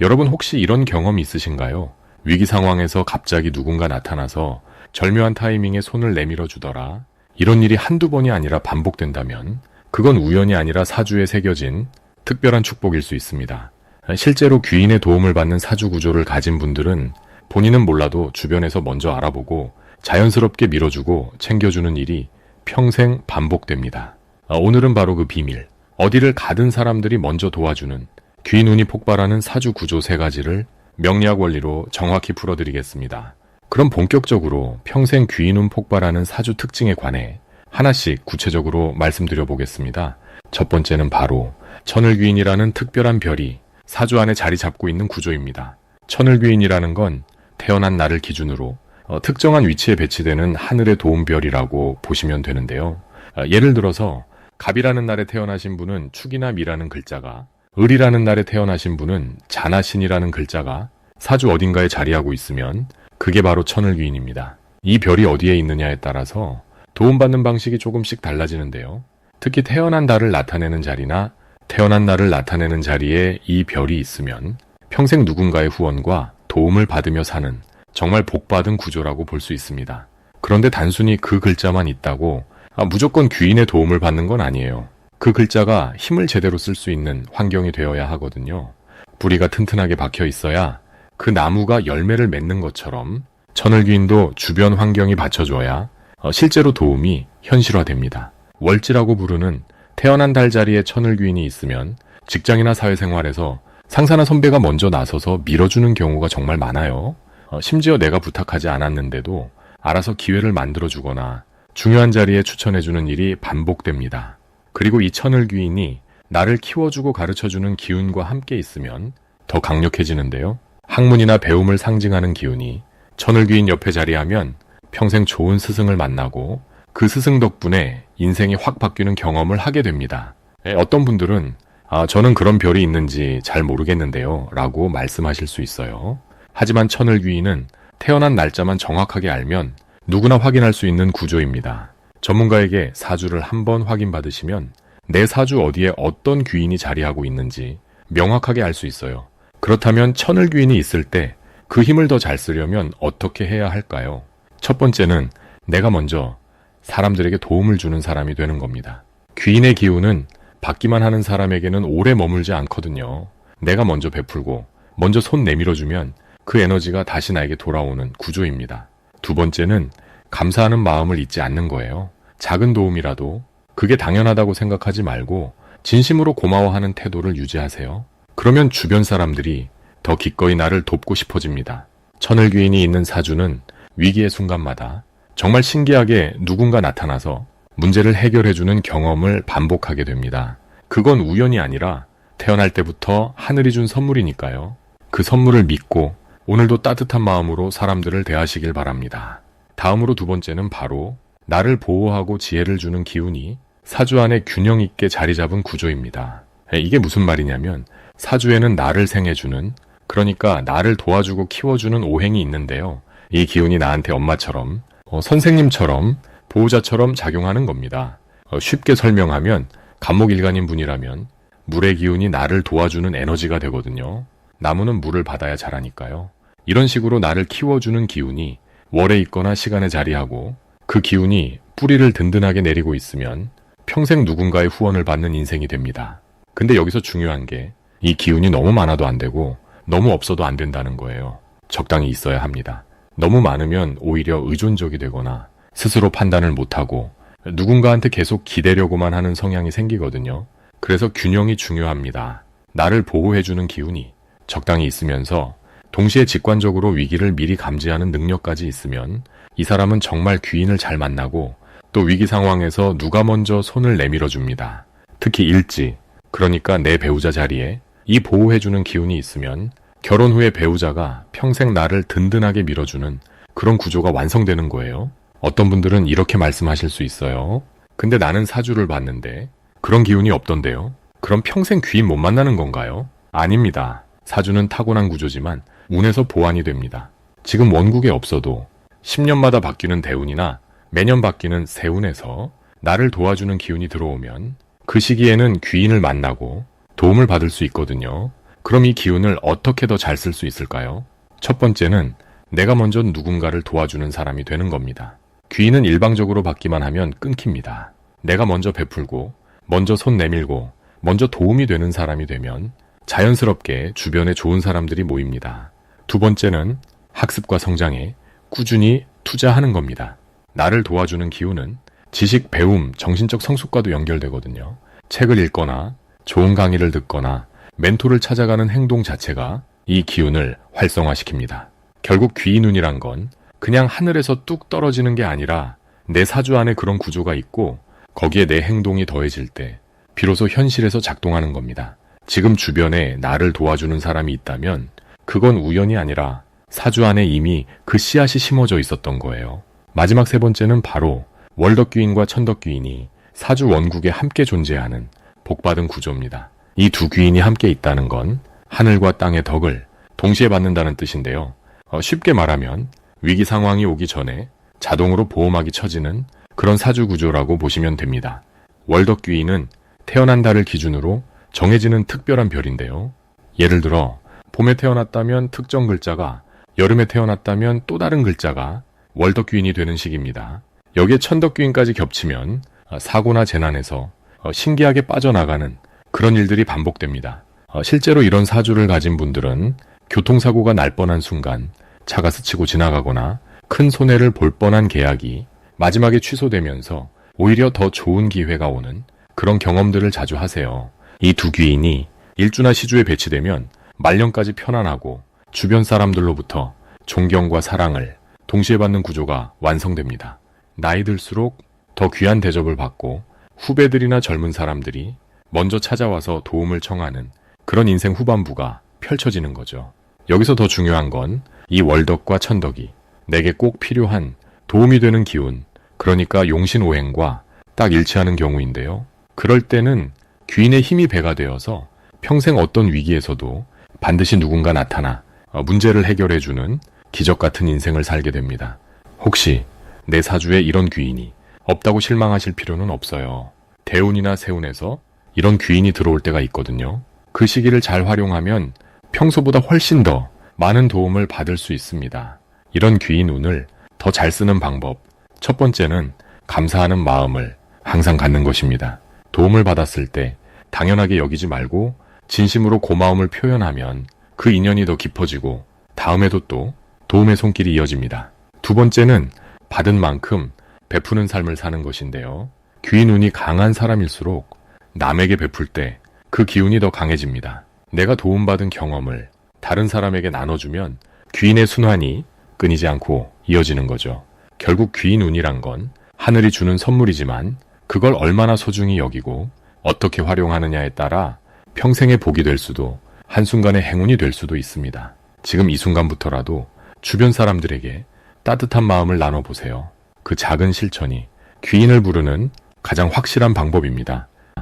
여러분 혹시 이런 경험 있으신가요? 위기 상황에서 갑자기 누군가 나타나서 절묘한 타이밍에 손을 내밀어 주더라. 이런 일이 한두 번이 아니라 반복된다면 그건 우연이 아니라 사주에 새겨진 특별한 축복일 수 있습니다. 실제로 귀인의 도움을 받는 사주 구조를 가진 분들은 본인은 몰라도 주변에서 먼저 알아보고 자연스럽게 밀어주고 챙겨주는 일이 평생 반복됩니다. 오늘은 바로 그 비밀, 어디를 가든 사람들이 먼저 도와주는 귀인 운이 폭발하는 사주 구조 3가지를 명리학 원리로 정확히 풀어드리겠습니다. 그럼 본격적으로 평생 귀인 운 폭발하는 사주 특징에 관해 하나씩 구체적으로 말씀드려 보겠습니다. 첫 번째는 바로 천을귀인이라는 특별한 별이 사주 안에 자리 잡고 있는 구조입니다. 천을귀인이라는 건 태어난 날을 기준으로 특정한 위치에 배치되는 하늘의 도움별이라고 보시면 되는데요. 예를 들어서 갑이라는 날에 태어나신 분은 축이나 미라는 글자가, 을이라는 날에 태어나신 분은 자나 신이라는 글자가 사주 어딘가에 자리하고 있으면 그게 바로 천을귀인입니다. 이 별이 어디에 있느냐에 따라서 도움받는 방식이 조금씩 달라지는데요. 특히 태어난 달을 나타내는 자리나 태어난 날을 나타내는 자리에 이 별이 있으면 평생 누군가의 후원과 도움을 받으며 사는 정말 복받은 구조라고 볼 수 있습니다. 그런데 단순히 그 글자만 있다고 무조건 귀인의 도움을 받는 건 아니에요. 그 글자가 힘을 제대로 쓸 수 있는 환경이 되어야 하거든요. 뿌리가 튼튼하게 박혀 있어야 그 나무가 열매를 맺는 것처럼 천을귀인도 주변 환경이 받쳐줘야 실제로 도움이 현실화됩니다. 월지라고 부르는 태어난 달 자리에 천을귀인이 있으면 직장이나 사회생활에서 상사나 선배가 먼저 나서서 밀어주는 경우가 정말 많아요. 심지어 내가 부탁하지 않았는데도 알아서 기회를 만들어주거나 중요한 자리에 추천해주는 일이 반복됩니다. 그리고 이 천을귀인이 나를 키워주고 가르쳐주는 기운과 함께 있으면 더 강력해지는데요. 학문이나 배움을 상징하는 기운이 천을귀인 옆에 자리하면 평생 좋은 스승을 만나고 그 스승 덕분에 인생이 확 바뀌는 경험을 하게 됩니다. 어떤 분들은 저는 그런 별이 있는지 잘 모르겠는데요 라고 말씀하실 수 있어요. 하지만 천을귀인은 태어난 날짜만 정확하게 알면 누구나 확인할 수 있는 구조입니다. 전문가에게 사주를 한번 확인받으시면 내 사주 어디에 어떤 귀인이 자리하고 있는지 명확하게 알 수 있어요. 그렇다면 천을귀인이 있을 때 그 힘을 더 잘 쓰려면 어떻게 해야 할까요? 첫 번째는 내가 먼저 사람들에게 도움을 주는 사람이 되는 겁니다. 귀인의 기운은 받기만 하는 사람에게는 오래 머물지 않거든요. 내가 먼저 베풀고 먼저 손 내밀어주면 그 에너지가 다시 나에게 돌아오는 구조입니다. 두 번째는 감사하는 마음을 잊지 않는 거예요. 작은 도움이라도 그게 당연하다고 생각하지 말고 진심으로 고마워하는 태도를 유지하세요. 그러면 주변 사람들이 더 기꺼이 나를 돕고 싶어집니다. 천을귀인이 있는 사주는 위기의 순간마다 정말 신기하게 누군가 나타나서 문제를 해결해주는 경험을 반복하게 됩니다. 그건 우연이 아니라 태어날 때부터 하늘이 준 선물이니까요. 그 선물을 믿고 오늘도 따뜻한 마음으로 사람들을 대하시길 바랍니다. 다음으로 두 번째는 바로 나를 보호하고 지혜를 주는 기운이 사주 안에 균형 있게 자리 잡은 구조입니다. 이게 무슨 말이냐면 사주에는 나를 생해주는, 그러니까 나를 도와주고 키워주는 오행이 있는데요. 이 기운이 나한테 엄마처럼, 선생님처럼, 보호자처럼 작용하는 겁니다. 쉽게 설명하면 간목일간인 분이라면 물의 기운이 나를 도와주는 에너지가 되거든요. 나무는 물을 받아야 자라니까요. 이런 식으로 나를 키워주는 기운이 월에 있거나 시간에 자리하고 그 기운이 뿌리를 든든하게 내리고 있으면 평생 누군가의 후원을 받는 인생이 됩니다. 근데 여기서 중요한 게 이 기운이 너무 많아도 안 되고 너무 없어도 안 된다는 거예요. 적당히 있어야 합니다. 너무 많으면 오히려 의존적이 되거나 스스로 판단을 못하고 누군가한테 계속 기대려고만 하는 성향이 생기거든요. 그래서 균형이 중요합니다. 나를 보호해주는 기운이 적당히 있으면서 동시에 직관적으로 위기를 미리 감지하는 능력까지 있으면 이 사람은 정말 귀인을 잘 만나고 또 위기 상황에서 누가 먼저 손을 내밀어 줍니다. 특히 일지, 그러니까 내 배우자 자리에 이 보호해주는 기운이 있으면 결혼 후에 배우자가 평생 나를 든든하게 밀어주는 그런 구조가 완성되는 거예요. 어떤 분들은 이렇게 말씀하실 수 있어요. 근데 나는 사주를 봤는데 그런 기운이 없던데요. 그럼 평생 귀인 못 만나는 건가요? 아닙니다. 사주는 타고난 구조지만 운에서 보완이 됩니다. 지금 원국에 없어도 10년마다 바뀌는 대운이나 매년 바뀌는 세운에서 나를 도와주는 기운이 들어오면 그 시기에는 귀인을 만나고 도움을 받을 수 있거든요. 그럼 이 기운을 어떻게 더 잘 쓸 수 있을까요? 첫 번째는 내가 먼저 누군가를 도와주는 사람이 되는 겁니다. 귀인은 일방적으로 받기만 하면 끊깁니다. 내가 먼저 베풀고, 먼저 손 내밀고, 먼저 도움이 되는 사람이 되면 자연스럽게 주변에 좋은 사람들이 모입니다. 두 번째는 학습과 성장에 꾸준히 투자하는 겁니다. 나를 도와주는 기운은 지식, 배움, 정신적 성숙과도 연결되거든요. 책을 읽거나 좋은 강의를 듣거나 멘토를 찾아가는 행동 자체가 이 기운을 활성화시킵니다. 결국 귀인운이란 건 그냥 하늘에서 뚝 떨어지는 게 아니라 내 사주 안에 그런 구조가 있고 거기에 내 행동이 더해질 때 비로소 현실에서 작동하는 겁니다. 지금 주변에 나를 도와주는 사람이 있다면 그건 우연이 아니라 사주 안에 이미 그 씨앗이 심어져 있었던 거예요. 마지막 세 번째는 바로 월덕귀인과 천덕귀인이 사주 원국에 함께 존재하는 복받은 구조입니다. 이 두 귀인이 함께 있다는 건 하늘과 땅의 덕을 동시에 받는다는 뜻인데요. 쉽게 말하면 위기 상황이 오기 전에 자동으로 보호막이 쳐지는 그런 사주 구조라고 보시면 됩니다. 월덕귀인은 태어난 달을 기준으로 정해지는 특별한 별인데요. 예를 들어 봄에 태어났다면 특정 글자가, 여름에 태어났다면 또 다른 글자가 월덕귀인이 되는 시기입니다. 여기에 천덕귀인까지 겹치면 사고나 재난에서 신기하게 빠져나가는 그런 일들이 반복됩니다. 실제로 이런 사주를 가진 분들은 교통사고가 날 뻔한 순간 차가 스치고 지나가거나 큰 손해를 볼 뻔한 계약이 마지막에 취소되면서 오히려 더 좋은 기회가 오는 그런 경험들을 자주 하세요. 이 두 귀인이 일주나 시주에 배치되면 말년까지 편안하고 주변 사람들로부터 존경과 사랑을 동시에 받는 구조가 완성됩니다. 나이 들수록 더 귀한 대접을 받고 후배들이나 젊은 사람들이 먼저 찾아와서 도움을 청하는 그런 인생 후반부가 펼쳐지는 거죠. 여기서 더 중요한 건 이 월덕과 천덕이 내게 꼭 필요한 도움이 되는 기운, 그러니까 용신오행과 딱 일치하는 경우인데요. 그럴 때는 귀인의 힘이 배가 되어서 평생 어떤 위기에서도 반드시 누군가 나타나 문제를 해결해주는 기적 같은 인생을 살게 됩니다. 혹시 내 사주에 이런 귀인이 없다고 실망하실 필요는 없어요. 대운이나 세운에서 이런 귀인이 들어올 때가 있거든요. 그 시기를 잘 활용하면 평소보다 훨씬 더 많은 도움을 받을 수 있습니다. 이런 귀인 운을 더 잘 쓰는 방법. 첫 번째는 감사하는 마음을 항상 갖는 것입니다. 도움을 받았을 때 당연하게 여기지 말고 진심으로 고마움을 표현하면 그 인연이 더 깊어지고 다음에도 또 도움의 손길이 이어집니다. 두 번째는 받은 만큼 베푸는 삶을 사는 것인데요. 귀인 운이 강한 사람일수록 남에게 베풀 때 그 기운이 더 강해집니다. 내가 도움받은 경험을 다른 사람에게 나눠주면 귀인의 순환이 끊이지 않고 이어지는 거죠. 결국 귀인 운이란 건 하늘이 주는 선물이지만 그걸 얼마나 소중히 여기고 어떻게 활용하느냐에 따라 평생의 복이 될 수도 한순간의 행운이 될 수도 있습니다. 지금 이 순간부터라도 주변 사람들에게 따뜻한 마음을 나눠보세요. 그 작은 실천이 귀인을 부르는 가장 확실한 방법입니다.